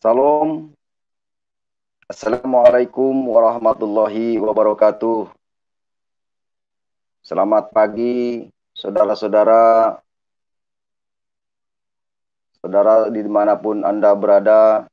Salam. Assalamualaikum warahmatullahi wabarakatuh. Selamat pagi, saudara-saudara, saudara dimanapun Anda berada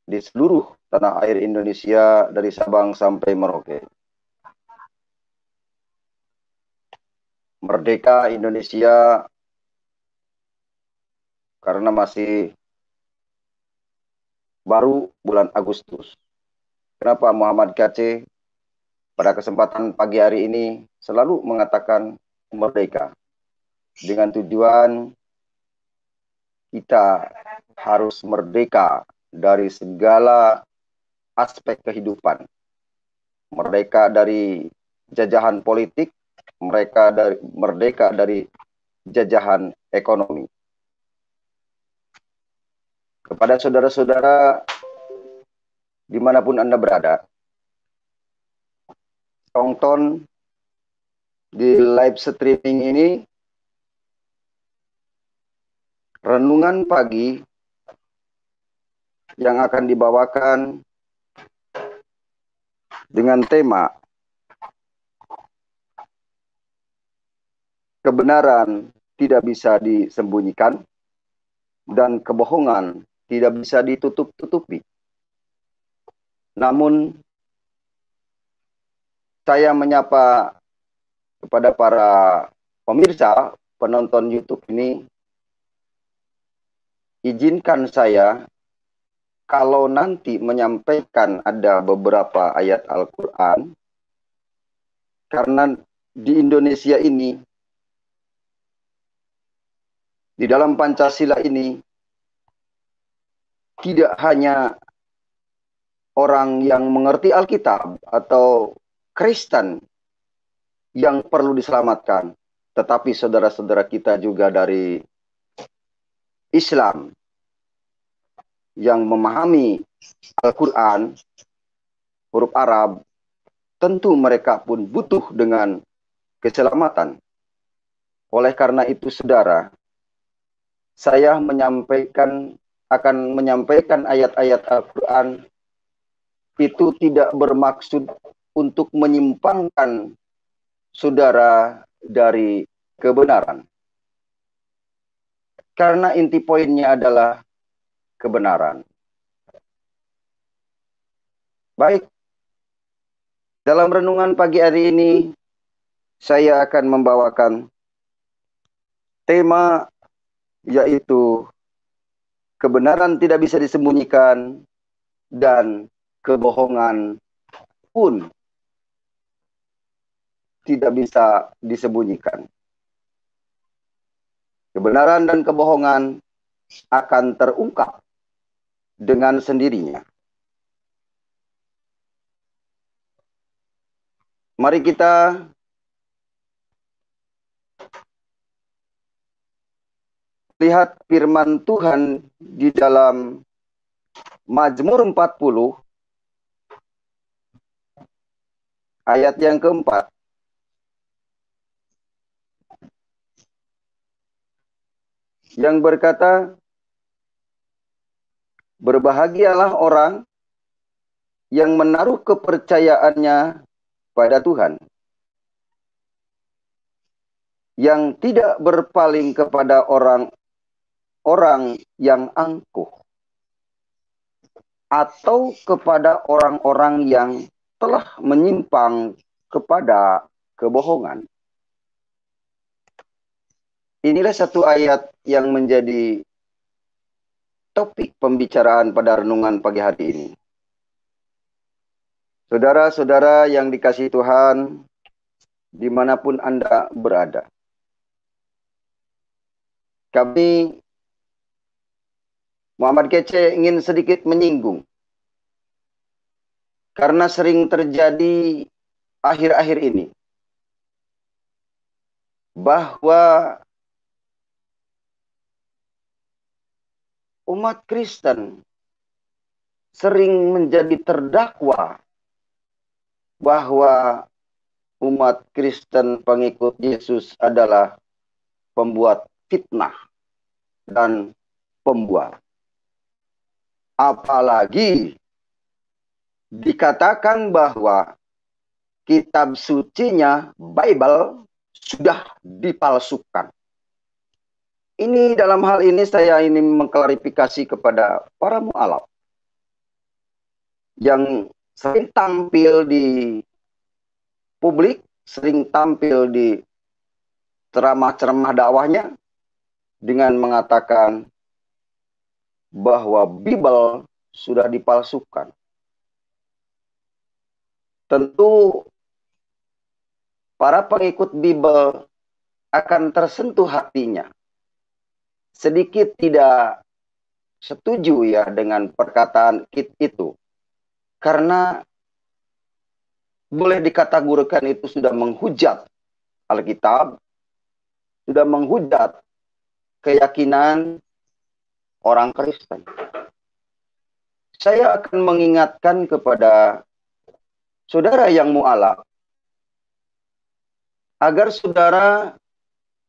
di seluruh tanah air Indonesia dari Sabang sampai Merauke. Merdeka Indonesia karena masih baru bulan Agustus. Kenapa Muhammad KC pada kesempatan pagi hari ini selalu mengatakan merdeka? Dengan tujuan kita harus merdeka dari segala aspek kehidupan. Merdeka dari jajahan politik, merdeka dari jajahan ekonomi. Kepada saudara-saudara dimanapun Anda berada, tonton di live streaming ini renungan pagi yang akan dibawakan dengan tema kebenaran tidak bisa disembunyikan dan kebohongan tidak bisa ditutup-tutupi. Namun saya menyapa kepada para pemirsa penonton YouTube ini, izinkan saya kalau nanti menyampaikan ada beberapa ayat Al-Quran, karena di Indonesia ini, di dalam Pancasila ini, tidak hanya orang yang mengerti Alkitab atau Kristen yang perlu diselamatkan, tetapi saudara-saudara kita juga dari Islam yang memahami Al-Quran, huruf Arab, tentu mereka pun butuh dengan keselamatan. Oleh karena itu, saudara, saya akan menyampaikan ayat-ayat Al-Quran itu tidak bermaksud untuk menyimpangkan saudara dari kebenaran. Karena inti poinnya adalah kebenaran. Baik, dalam renungan pagi hari ini, saya akan membawakan tema yaitu kebenaran tidak bisa disembunyikan dan kebohongan pun tidak bisa disembunyikan. Kebenaran dan kebohongan akan terungkap dengan sendirinya. Mari kita lihat firman Tuhan di dalam Mazmur 40 ayat yang keempat. Yang berkata, berbahagialah orang yang menaruh kepercayaannya pada Tuhan, yang tidak berpaling kepada orang-orang yang angkuh, atau kepada orang-orang yang telah menyimpang kepada kebohongan. Inilah satu ayat yang menjadi topik pembicaraan pada renungan pagi hari ini. Saudara-saudara yang dikasihi Tuhan, dimanapun Anda berada, kami Muhammad Kece ingin sedikit menyinggung, karena sering terjadi akhir-akhir ini, bahwa umat Kristen sering menjadi terdakwa bahwa umat Kristen pengikut Yesus adalah pembuat fitnah dan pembual. Apalagi dikatakan bahwa kitab sucinya, Bible, sudah dipalsukan. Ini dalam hal ini saya ingin mengklarifikasi kepada para mu'alaf yang sering tampil di publik, sering tampil di ceramah-ceramah dakwahnya dengan mengatakan bahwa Bible sudah dipalsukan. Tentu para pengikut Bible akan tersentuh hatinya. Sedikit tidak setuju ya dengan perkataan itu. Karena boleh dikategorikan itu sudah menghujat Alkitab, sudah menghujat keyakinan orang Kristen. Saya akan mengingatkan kepada saudara yang mu'alaf, agar saudara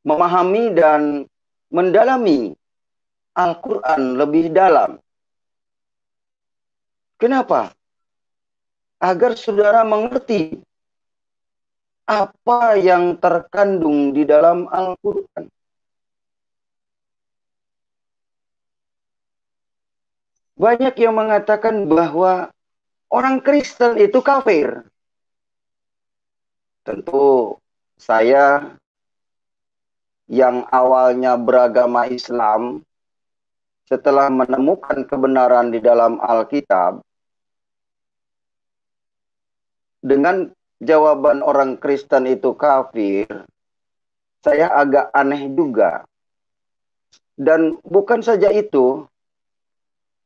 memahami dan mendalami Al-Quran lebih dalam. Kenapa? Agar saudara mengerti apa yang terkandung di dalam Al-Quran. Banyak yang mengatakan bahwa orang Kristen itu kafir. Tentu saya yang awalnya beragama Islam, setelah menemukan kebenaran di dalam Alkitab, dengan jawaban orang Kristen itu kafir, saya agak aneh juga. Dan bukan saja itu,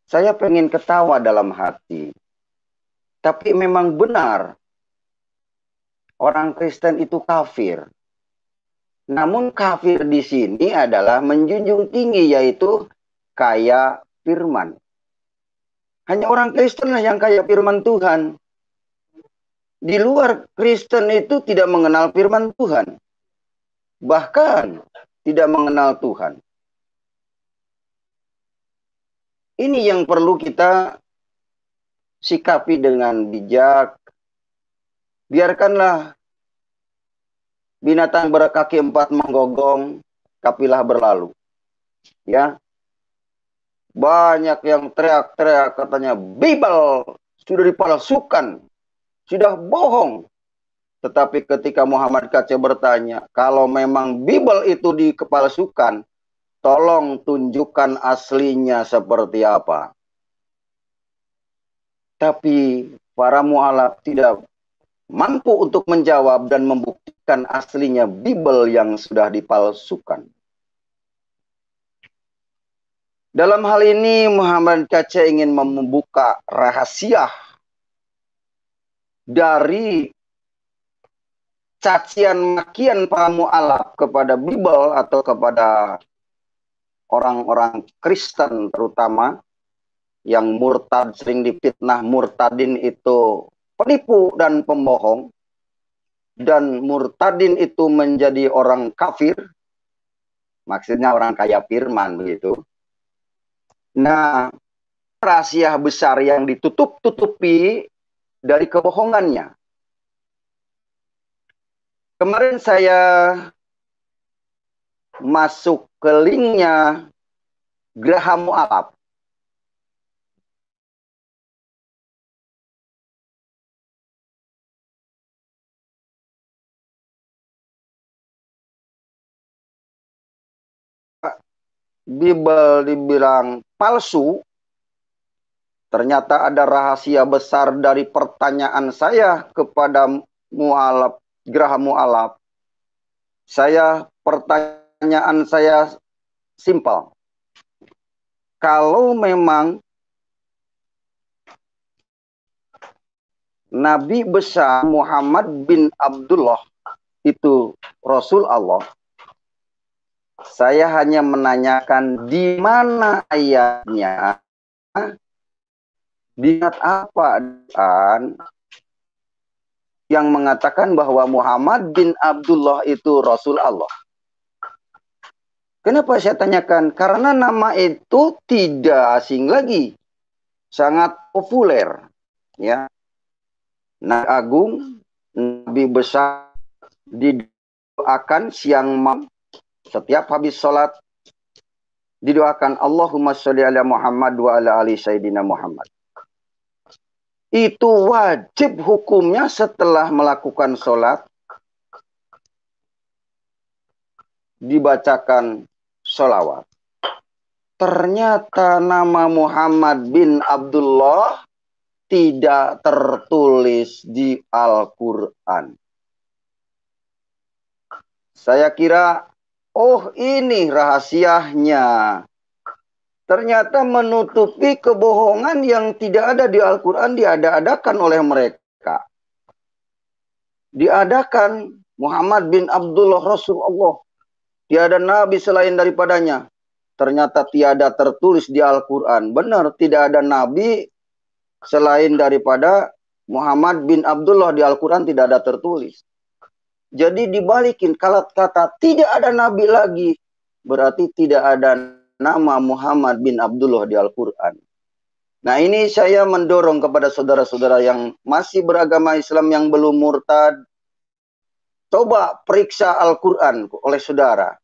saya pengen ketawa dalam hati. Tapi memang benar, orang Kristen itu kafir. Namun kafir di sini adalah menjunjung tinggi, yaitu kaya firman. Hanya orang Kristen lah yang kaya firman Tuhan. Di luar Kristen itu tidak mengenal firman Tuhan. Bahkan tidak mengenal Tuhan. Ini yang perlu kita sikapi dengan bijak. Biarkanlah binatang berkaki 4 menggonggong, kapilah berlalu. Ya. Banyak yang teriak-teriak katanya, Bible sudah dipalsukan. Sudah bohong. Tetapi ketika Muhammad Kacé bertanya, kalau memang Bible itu dipalsukan, tolong tunjukkan aslinya seperti apa. Tapi para mu'alaf tidak mampu untuk menjawab dan membuktikan aslinya Bible yang sudah dipalsukan. Dalam hal ini Muhammad Kacé ingin membuka rahasia dari cacian makian para mu'alaf kepada Bible atau kepada orang-orang Kristen terutama yang murtad, sering difitnah murtadin itu penipu dan pembohong, dan murtadin itu menjadi orang kafir, maksudnya orang kaya firman begitu. Nah, rahasia besar yang ditutup-tutupi dari kebohongannya. Kemarin saya masuk ke linknya Graham Mu'alaf. Bible dibilang palsu, ternyata ada rahasia besar dari pertanyaan saya kepada mu'alaf, Graham Mu'alaf. Pertanyaan saya simpel. Kalau memang Nabi besar Muhammad bin Abdullah itu Rasul Allah, saya hanya menanyakan di mana ayatnya, di ayat apa yang mengatakan bahwa Muhammad bin Abdullah itu Rasul Allah. Kenapa saya tanyakan? Karena nama itu tidak asing lagi. sangat populer, ya. Nabi agung, nabi besar, didoakan siang malam setiap habis sholat, didoakan Allahumma sholli ala Muhammad wa ala ali sayyidina Muhammad. Itu wajib hukumnya setelah melakukan sholat dibacakan sholawat. Ternyata nama Muhammad bin Abdullah tidak tertulis di Al-Quran. Saya kira, oh ini rahasianya. Ternyata menutupi kebohongan yang tidak ada di Al-Quran diada-adakan oleh mereka. Diadakan Muhammad bin Abdullah Rasulullah. Tiada nabi selain daripadanya. Ternyata tiada tertulis di Al-Quran. Benar, tidak ada nabi selain daripada Muhammad bin Abdullah di Al-Quran tidak ada tertulis. Jadi dibalikin, kalau kata tidak ada nabi lagi, berarti tidak ada nama Muhammad bin Abdullah di Al-Quran. Nah, ini saya mendorong kepada saudara-saudara yang masih beragama Islam yang belum murtad. Coba periksa Al-Quran oleh saudara.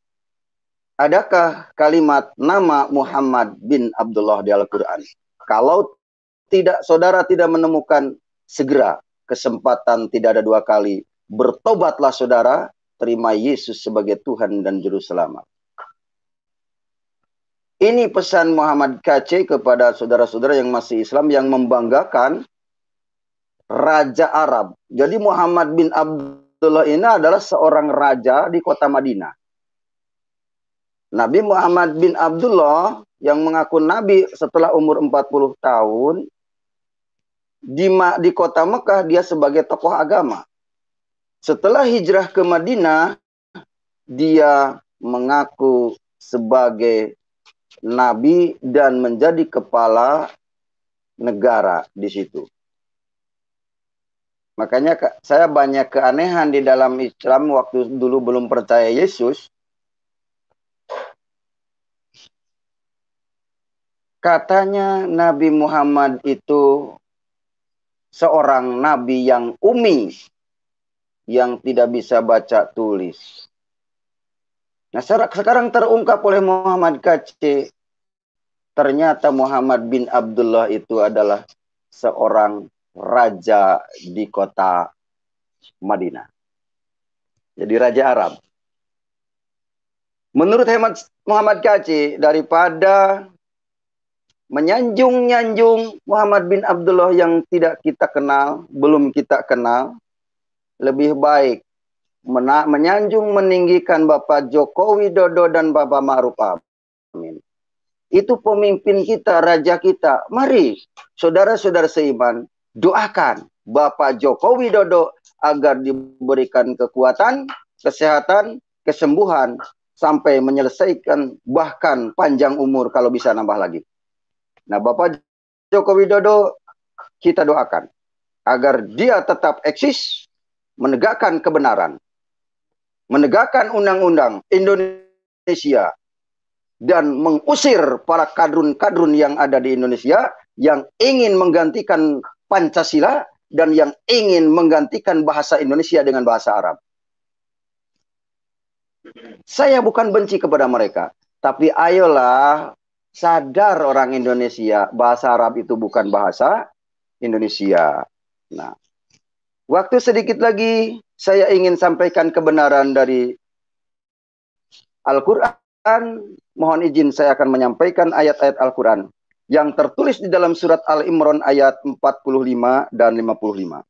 Adakah kalimat nama Muhammad bin Abdullah di Al-Quran? Kalau tidak, saudara tidak menemukan, segera, kesempatan tidak ada dua kali. Bertobatlah saudara, terima Yesus sebagai Tuhan dan Juru Selamat. Ini pesan Muhammad KC kepada saudara-saudara yang masih Islam yang membanggakan Raja Arab. Jadi Muhammad bin Abdullah ini adalah seorang raja di kota Madinah. Nabi Muhammad bin Abdullah yang mengaku Nabi setelah umur 40 tahun, di kota Mekah dia sebagai tokoh agama. Setelah hijrah ke Madinah, dia mengaku sebagai nabi dan menjadi kepala negara di situ. Makanya saya banyak keanehan di dalam Islam waktu dulu belum percaya Yesus. Katanya Nabi Muhammad itu seorang nabi yang umi, yang tidak bisa baca tulis. Nah, sekarang terungkap oleh Muhammad KC, ternyata Muhammad bin Abdullah itu adalah seorang raja di kota Madinah. Jadi raja Arab. Menurut hemat Muhammad KC, daripada menyanjung-nyanjung Muhammad bin Abdullah yang tidak kita kenal, belum kita kenal, lebih baik menyanjung meninggikan Bapak Joko Widodo dan Bapak Ma'ruf Amin. Itu pemimpin kita, raja kita. Mari, saudara-saudara seiman, doakan Bapak Joko Widodo agar diberikan kekuatan, kesehatan, kesembuhan, sampai menyelesaikan, bahkan panjang umur kalau bisa nambah lagi. Nah, Bapak Joko Widodo kita doakan agar dia tetap eksis, menegakkan kebenaran, menegakkan undang-undang Indonesia, dan mengusir para kadrun-kadrun yang ada di Indonesia yang ingin menggantikan Pancasila dan yang ingin menggantikan bahasa Indonesia dengan bahasa Arab. Saya bukan benci kepada mereka, tapi ayolah sadar orang Indonesia, bahasa Arab itu bukan bahasa Indonesia. Nah, waktu sedikit lagi saya ingin sampaikan kebenaran dari Al-Quran. Mohon izin saya akan menyampaikan ayat-ayat Al-Quran yang tertulis di dalam surat Al-Imran ayat 45 dan 55.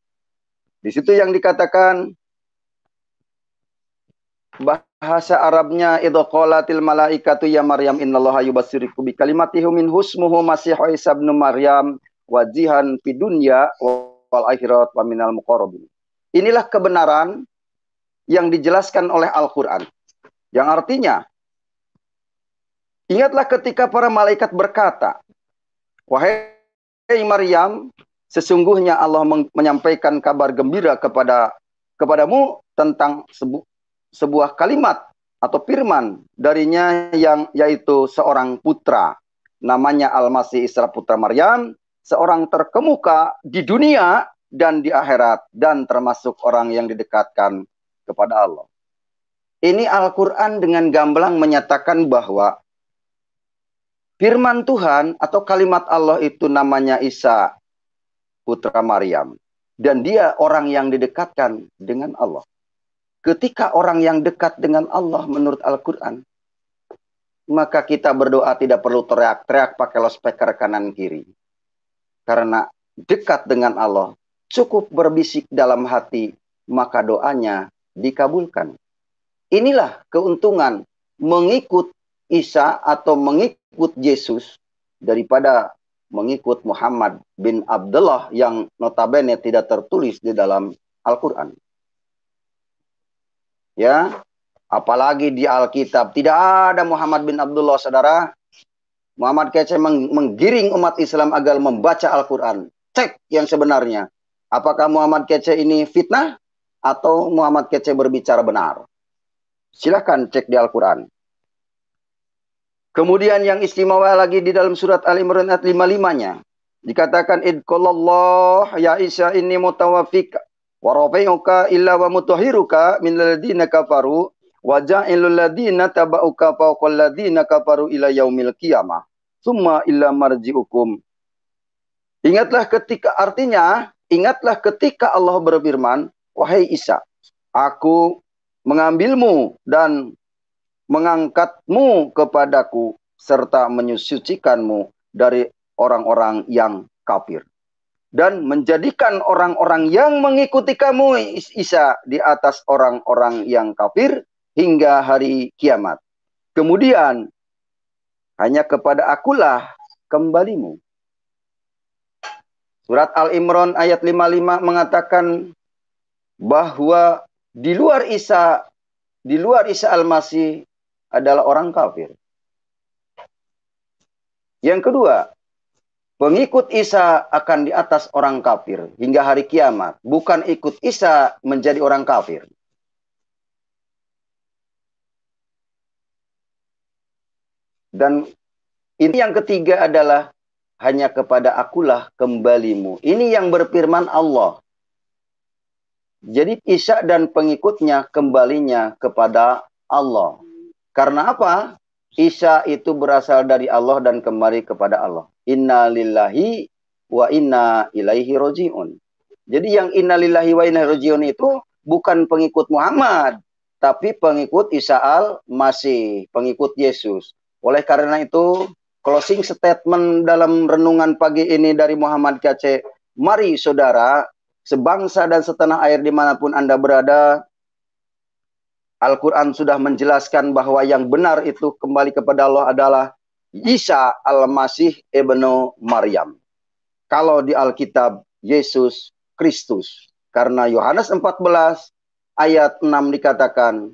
Di situ yang dikatakan bahasa Arabnya, idza qalatil malaikatu ya Maryam innallaha yubasyiriku bi kalimatihi min husmuhu Masih Isa ibnu Maryam wajihan fid dunya wal akhirat wa minal muqarrabin. Inilah kebenaran yang dijelaskan oleh Al-Quran. Yang artinya, ingatlah ketika para malaikat berkata, wahai Maryam, sesungguhnya Allah menyampaikan kabar gembira kepadamu tentang sebuah kalimat atau firman darinya yang yaitu seorang putra. Namanya Al-Masih Isa putra Maryam. seorang terkemuka di dunia dan di akhirat, dan termasuk orang yang didekatkan kepada Allah. Ini Al-Quran dengan gamblang menyatakan bahwa firman Tuhan atau kalimat Allah itu namanya Isa, putra Maryam. Dan dia orang yang didekatkan dengan Allah. Ketika orang yang dekat dengan Allah menurut Al-Quran, maka kita berdoa tidak perlu teriak-teriak pakai loudspeaker kanan kiri. Karena dekat dengan Allah, cukup berbisik dalam hati, maka doanya dikabulkan. Inilah keuntungan mengikut Isa atau mengikut Yesus daripada mengikut Muhammad bin Abdullah yang notabene tidak tertulis di dalam Al-Quran. Ya, apalagi di Alkitab tidak ada Muhammad bin Abdullah, saudara. Muhammad kece menggiring umat Islam agar membaca Al-Quran. Cek yang sebenarnya. Apakah Muhammad kece ini fitnah atau Muhammad kece berbicara benar? Silahkan cek di Al-Quran. Kemudian yang istimewa lagi di dalam surat Al-Imran ayat 55-nya. Dikatakan, idqalallah ya Isa inni mutawafika wa rafi'uka illa wa mutahhiruka min ladina kafaru wa ja'ilul ladina taba'uka fawqal ladina kafaru ila yaumil qiyamah. Summa illa marji'ukum. Ingatlah ketika Allah berfirman, wahai Isa, aku mengambilmu dan mengangkatmu kepadaku serta menyucikanmu dari orang-orang yang kafir dan menjadikan orang-orang yang mengikuti kamu Isa di atas orang-orang yang kafir hingga hari kiamat. Kemudian hanya kepada akulah kembalimu. Surat Al-Imran ayat 55 mengatakan bahwa di luar Isa Al-Masih adalah orang kafir. Yang kedua, pengikut Isa akan di atas orang kafir hingga hari kiamat. Bukan ikut Isa menjadi orang kafir. Dan ini yang ketiga adalah hanya kepada akulah kembalimu. Ini yang berfirman Allah. Jadi Isa dan pengikutnya kembalinya kepada Allah. Karena apa? Isa itu berasal dari Allah dan kembali kepada Allah. Inna lillahi wa inna ilaihi roji'un. Jadi yang inna lillahi wa inna ilaihi roji'un itu bukan pengikut Muhammad, tapi pengikut Isa Al-Masih, pengikut Yesus. Oleh karena itu, closing statement dalam renungan pagi ini dari Muhammad KC, mari saudara, sebangsa dan setanah air dimanapun Anda berada, Al-Quran sudah menjelaskan bahwa yang benar itu kembali kepada Allah adalah Isa Al-Masih ibnu Maryam. Kalau di Alkitab, Yesus Kristus. Karena Yohanes 14 ayat 6 dikatakan,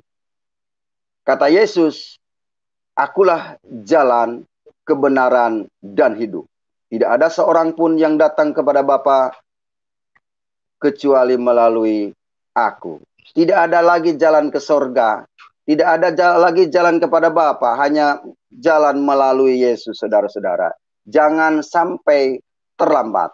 kata Yesus, akulah jalan, kebenaran, dan hidup. Tidak ada seorang pun yang datang kepada Bapa kecuali melalui aku. Tidak ada lagi jalan ke sorga. Tidak ada lagi jalan kepada Bapa. Hanya jalan melalui Yesus, saudara-saudara. Jangan sampai terlambat.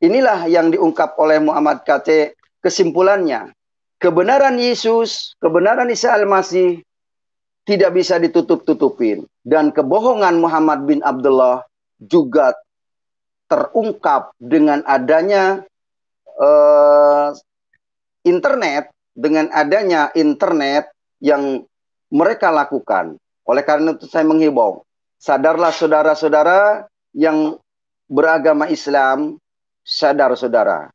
Inilah yang diungkap oleh Muhammad KC. Kesimpulannya, kebenaran Yesus, kebenaran Isa Al-Masih tidak bisa ditutup-tutupin. Dan kebohongan Muhammad bin Abdullah juga terungkap dengan adanya internet, yang mereka lakukan. Oleh karena itu saya menghimbau, sadarlah saudara-saudara yang beragama Islam, sadar saudara.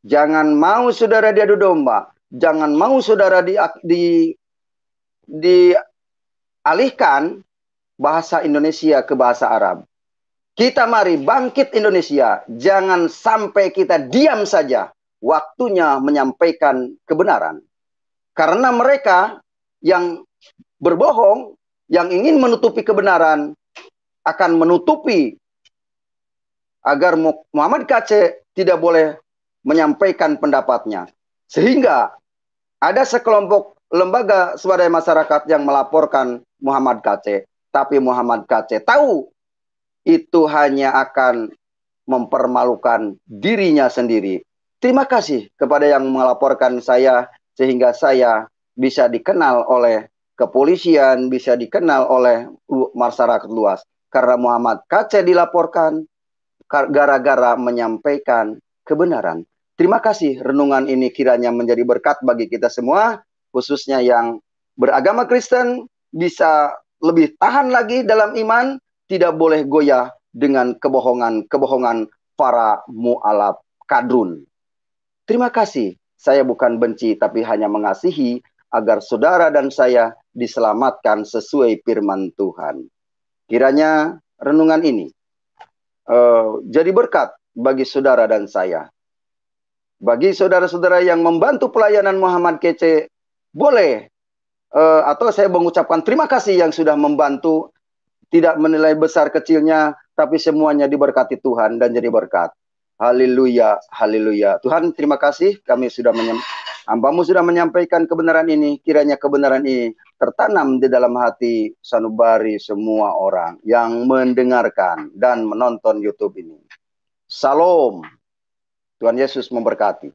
Jangan mau saudara diadu domba, jangan mau saudara dialihkan bahasa Indonesia ke bahasa Arab. Kita mari bangkit Indonesia, jangan sampai kita diam saja. Waktunya menyampaikan kebenaran. Karena mereka yang berbohong, yang ingin menutupi kebenaran, akan menutupi agar Muhammad KC tidak boleh menyampaikan pendapatnya. Sehingga ada sekelompok lembaga swadaya masyarakat yang melaporkan Muhammad KC. Tapi Muhammad KC tahu itu hanya akan mempermalukan dirinya sendiri. Terima kasih kepada yang melaporkan saya sehingga saya bisa dikenal oleh kepolisian, bisa dikenal oleh masyarakat luas. Karena Muhammad KC dilaporkan gara-gara menyampaikan kebenaran. Terima kasih renungan ini kiranya menjadi berkat bagi kita semua, khususnya yang beragama Kristen bisa lebih tahan lagi dalam iman, tidak boleh goyah dengan kebohongan-kebohongan para mu'alaf kadrun. Terima kasih, saya bukan benci tapi hanya mengasihi agar saudara dan saya diselamatkan sesuai firman Tuhan. Kiranya renungan ini jadi berkat bagi saudara dan saya. Bagi saudara-saudara yang membantu pelayanan Muhammad KC, boleh atau saya mengucapkan terima kasih yang sudah membantu, tidak menilai besar kecilnya, tapi semuanya diberkati Tuhan dan jadi berkat. Haleluya, haleluya. Tuhan, terima kasih kami sudah Hamba-Mu sudah menyampaikan kebenaran ini. Kiranya kebenaran ini tertanam di dalam hati sanubari semua orang yang mendengarkan dan menonton YouTube ini. Salam. Tuhan Yesus memberkati.